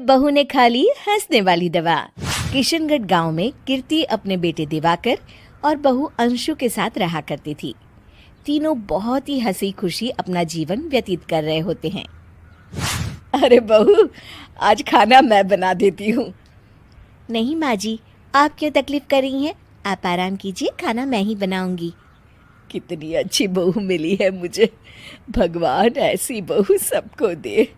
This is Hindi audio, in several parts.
जब बहू ने खा ली हंसने वाली दवा। किशनगढ़ गांव में कीर्ति अपने बेटे दिवाकर और बहू अंशु के साथ रहा करती थी। तीनों बहुत ही हंसी खुशी अपना जीवन व्यतीत कर रहे होते हैं। अरे बहू, आज खाना मैं बना देती हूँ। नहीं माँ जी, आप क्यों तकलीफ कर रही हैं? आप आराम कीजिए, खाना मैं ही बनाऊंगी। कितनी अच्छी बहू मिली है मुझे, भगवान ऐसी बहू सबको दे।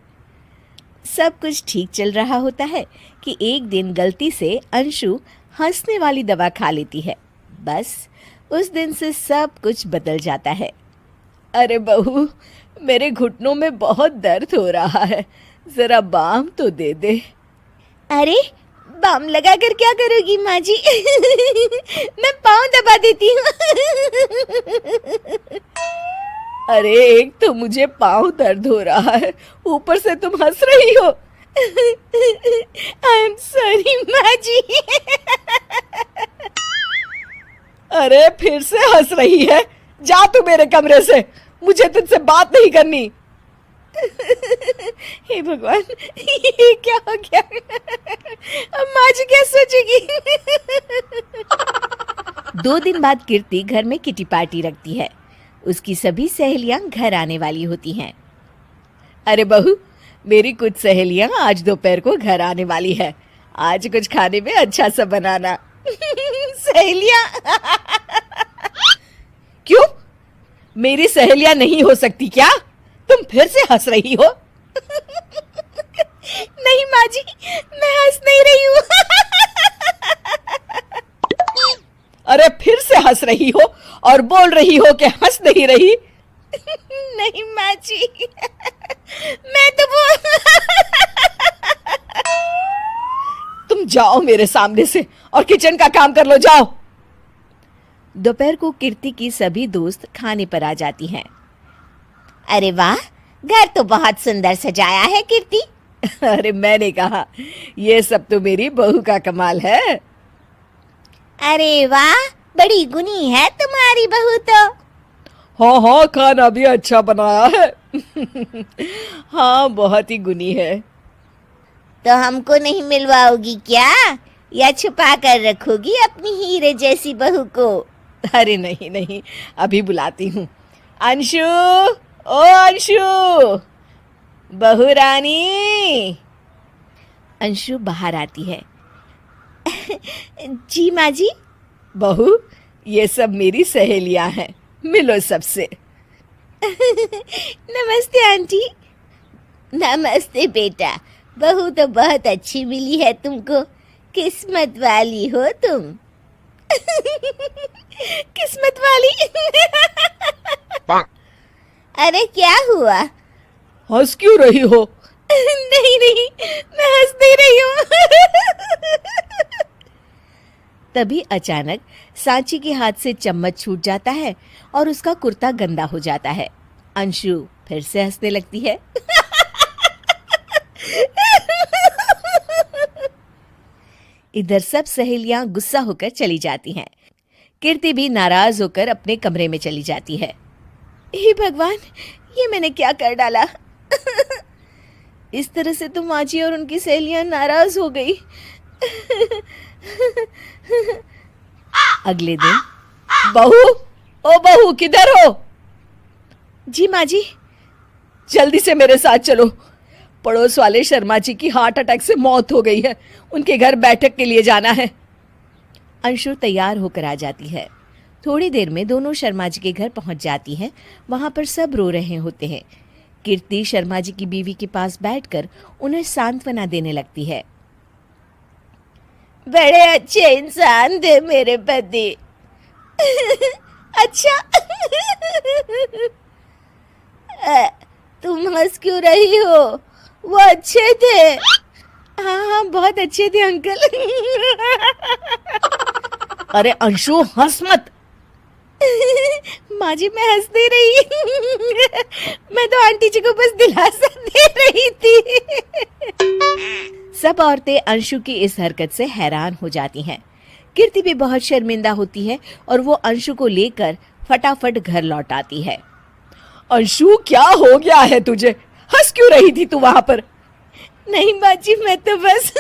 सब कुछ ठीक चल रहा होता है कि एक दिन गलती से अंशु हंसने वाली दवा खा लेती है। बस उस दिन से सब कुछ बदल जाता है। अरे बहू, मेरे घुटनों में बहुत दर्द हो रहा है, जरा बाम तो दे दे। अरे बाम लगा कर क्या करोगी माँ जी? मैं पाँव दबा देती हूँ। अरे एक तो मुझे पाँव दर्द हो रहा है, ऊपर से तुम हंस रही हो। आई एम सॉरी माँ जी। अरे फिर से हंस रही है, जा तू मेरे कमरे से, मुझे तुझसे बात नहीं करनी। हे भगवान, ये क्या हो गया? अब माँ जी क्या सोचेगी? 2 दिन बाद कीर्ति घर में किटी पार्टी रखती है। उसकी सभी सहेलियां घर आने वाली होती हैं। अरे बहू, मेरी कुछ सहेलियां आज दोपहर को घर आने वाली है, आज कुछ खाने में अच्छा सा बनाना। सहेलियां? क्यों, मेरी सहेलियां नहीं हो सकती क्या? तुम फिर से हंस रही हो? नहीं माँ जी, मैं हंस नहीं रही हूँ। अरे फिर से हंस रही हो और बोल रही हो कि हंस नहीं रही। नहीं माँ जी, मैं तो तुम जाओ मेरे सामने से और किचन का काम कर लो, जाओ। दोपहर को कीर्ति की सभी दोस्त खाने पर आ जाती हैं। अरे वाह, घर तो बहुत सुंदर सजाया है कीर्ति। अरे मैंने कहा, ये सब तो मेरी बहू का कमाल है। अरे वाह, बड़ी गुनी है तुम्हारी बहू तो। हाँ हाँ, खाना भी अच्छा बनाया है। हाँ, बहुत ही गुनी है। तो हमको नहीं मिलवाओगी क्या, या छुपा कर रखोगी अपनी हीरे जैसी बहू को? अरे नहीं नहीं, अभी बुलाती हूँ। अंशु, ओ अंशु, बहू रानी। अंशु बाहर आती है। जी माँ जी। बहू, ये सब मेरी सहेलियां हैं, मिलो सबसे। नमस्ते आंटी। नमस्ते बेटा, बहू तो बहुत अच्छी मिली है तुमको, किस्मत वाली हो तुम। किस्मत वाली? अरे क्या हुआ, हंस क्यों रही हो? नहीं नहीं, मैं हंस नहीं रही हूँ। तभी अचानक सांची के हाथ से चम्मच छूट जाता है और उसका कुर्ता गंदा हो जाता है। अंशु फिर से हंसने लगती है। इधर सब सहेलियां गुस्सा होकर चली जाती हैं। कीर्ति भी नाराज होकर अपने कमरे में चली जाती है। हे भगवान, ये मैंने क्या कर डाला? इस तरह से तो माँ जी और उनकी सहेलियां नाराज हो गई। अगले दिन, बहू, ओ बहू, किधर हो? जी माँ जी। जल्दी से मेरे साथ चलो, पड़ोस वाले शर्मा जी की हार्ट अटैक से मौत हो गई है, उनके घर बैठक के लिए जाना है। अंशु तैयार होकर आ जाती है। थोड़ी देर में दोनों शर्मा जी के घर पहुंच जाती हैं। वहां पर सब रो रहे होते हैं। कीर्ति शर्मा जी की बीवी के पास बैठकर उन्हें सांत्वना देने लगती है। बड़े अच्छे इंसान थे मेरे पति। अच्छा। तुम हंस क्यों रही हो? वो अच्छे थे। हाँ हाँ, बहुत अच्छे थे अंकल। अरे अंशु, हंस मत। माँ जी, मैं हंस नहीं रही। मैं तो आंटी जी को बस दिलासा दे रही थी। सब औरतें अंशु की इस हरकत से हैरान हो जाती हैं। कीर्ति भी बहुत शर्मिंदा होती है और वो अंशु को लेकर फटाफट घर लौट आती है। अंशु, क्या हो गया है तुझे? हंस क्यों रही थी तू वहां पर? नहीं बाजी, मैं तो बस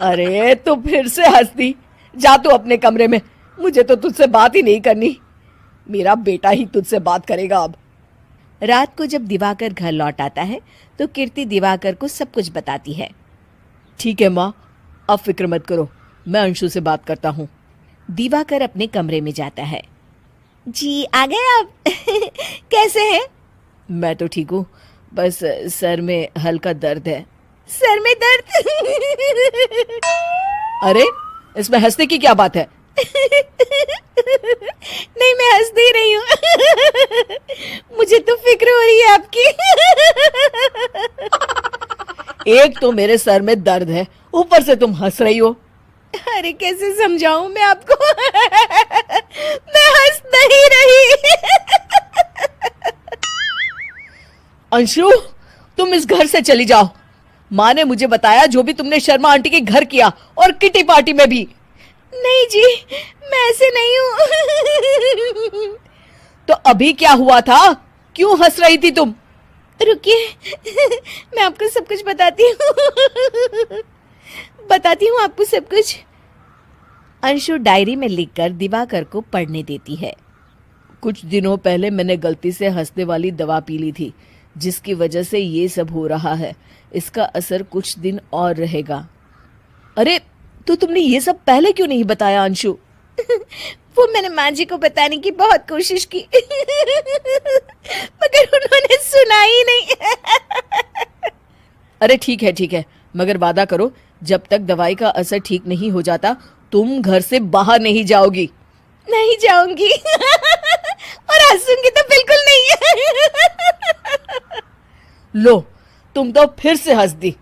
अरे तो फिर से हंस दी। जा तू अपने कमरे में, मुझे तो तुझसे बात ही नहीं करनी। मेरा बेटा ही तुझसे बात करेगा अब। रात को जब दिवाकर घर लौट आता है तो कीर्ति दिवाकर को सब कुछ बताती है। ठीक है माँ, अब फिक्र मत करो, मैं अंशु से बात करता हूँ। दिवाकर अपने कमरे में जाता है। जी आ गए आप कैसे हैं? मैं तो ठीक हूँ, बस सर में हल्का दर्द है। सर में दर्द अरे इसमें हंसने की क्या बात है? नहीं, मैं हंस नहीं रही हूँ मुझे तो फिक्र हो रही है आपकी एक तो मेरे सर में दर्द है, ऊपर से तुम हंस रही हो। अरे कैसे समझाऊं मैं आपको मैं हंस नहीं रही अंशु, तुम इस घर से चली जाओ। माँ ने मुझे बताया जो भी तुमने शर्मा आंटी के घर किया, और किटी पार्टी में भी। नहीं जी, मैं ऐसे नहीं हूँ तो अभी क्या हुआ था? क्यों हंस रही थी तुम? रुकिए मैं आपको सब कुछ बताती हूँ आपको सब कुछ। अंशु डायरी में लिखकर दिवाकर को पढ़ने देती है। कुछ दिनों पहले मैंने गलती से हंसने वाली दवा पी ली थी, जिसकी वजह से ये सब हो रहा है। इसका असर कुछ दिन और रहेगा। अरे तो तुमने ये सब पहले क्यों नहीं बताया अंशु? वो मैंने माँ जी को बताने की बहुत कोशिश की मगर उन्होंने सुना ही नहीं अरे ठीक है, मगर वादा करो जब तक दवाई का असर ठीक नहीं हो जाता तुम घर से बाहर नहीं जाओगी। नहीं जाऊंगी और हंसूंगी तो बिल्कुल नहीं लो, तुम तो फिर से हंस दी